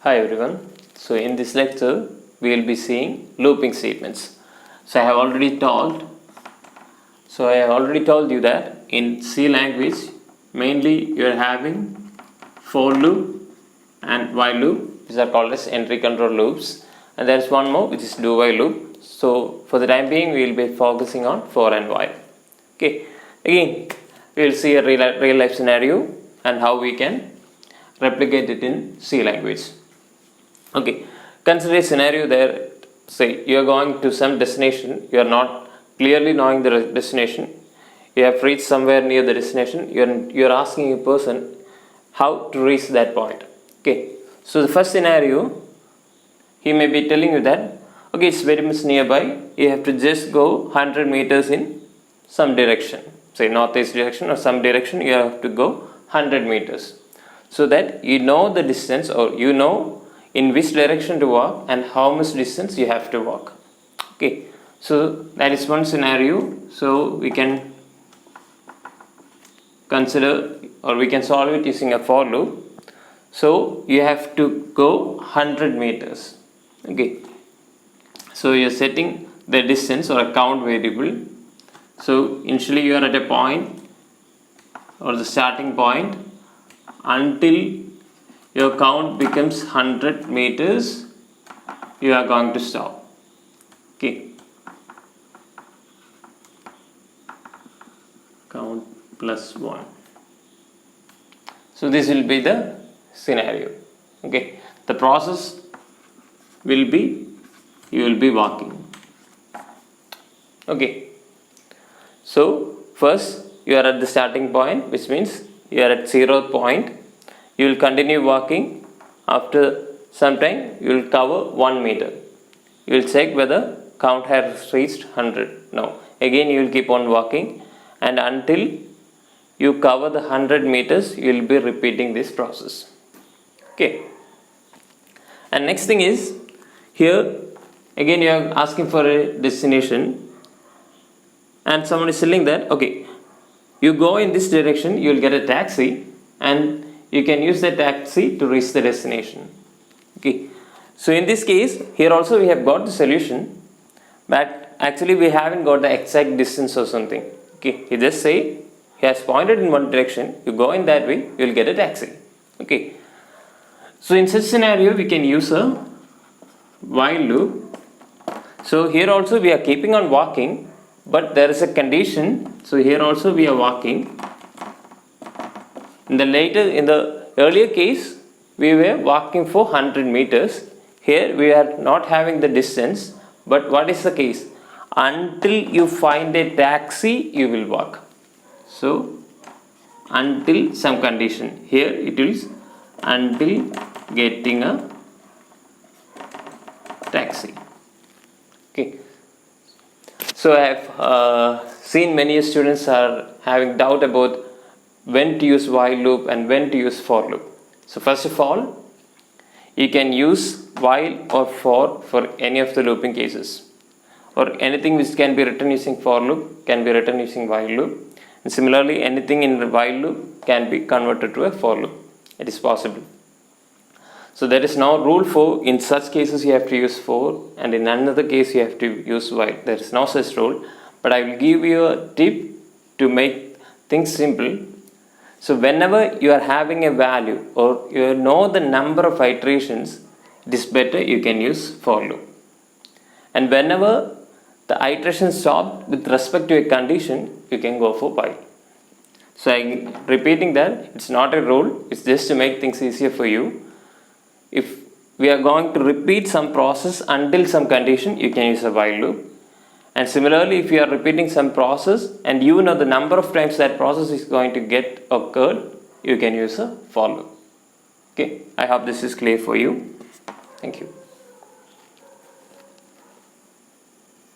Hi everyone. So in this lecture we will be seeing looping statements. I have already told you that in C language mainly you are having for loop and while loop, these are called as entry control loops, and there is one more which is do while loop. So for the time being we will be focusing on for and while. Okay. Again we will see a real life scenario and how we can replicate it in C language. Okay, consider a scenario there. Say you are going to some destination, you are not clearly knowing the destination, you have reached somewhere near the destination, you are asking a person how to reach that point. Okay, so the first scenario, he may be telling you that okay, it's very much nearby, you have to just go 100 meters in some direction, say northeast direction or some direction, you have to go 100 meters, so that you know the distance or you know in which direction to walk and how much distance you have to walk. Okay, so that is one scenario. So we can consider or we can solve it using a for loop. So you have to go 100 meters. Okay, so you are setting the distance or a count variable. So initially you are at a point or the starting point until your count becomes 100 meters, you are going to stop. Okay, count plus 1. So this will be the scenario. Okay, the process will be you will be walking. Okay, so first you are at the starting point, which means you are at 0th point. You will continue walking. After some time you will cover 1 meter. You will check whether count has reached 100. No, again you will keep on walking, and until you cover the 100 meters you will be repeating this process. Okay, and next thing is here again you are asking for a destination and someone is telling that okay, you go in this direction, you will get a taxi and you can use the taxi to reach the destination. Okay, so in this case here also we have got the solution, but actually we haven't got the exact distance or something. Okay, he just say he has pointed in one direction, you go in that way, you will get a taxi. Okay, so in such scenario we can use a while loop. So here also we are keeping on walking, but there is a condition. So here also we are walking. In the earlier case, we were walking for 100 meters. Here we are not having the distance, but what is the case? Until you find a taxi, you will walk. So until some condition. Here it is until getting a taxi. Okay. So I have seen many students are having doubt about when to use while loop and when to use for loop. So first of all, you can use while or for any of the looping cases, or anything which can be written using for loop can be written using while loop, and similarly anything in the while loop can be converted to a for loop. It is possible. So there is no rule for in such cases you have to use for, and in another case you have to use while. There is no such rule, but I will give you a tip to make things simple. So whenever you are having a value or you know the number of iterations, it is better you can use for loop. And whenever the iteration stopped with respect to a condition, you can go for while. So I'm repeating that it's not a rule, it's just to make things easier for you. If we are going to repeat some process until some condition, you can use a while loop. And similarly, if you are repeating some process and you know the number of times that process is going to get occurred, you can use a for loop. Okay, I hope this is clear for you. Thank you.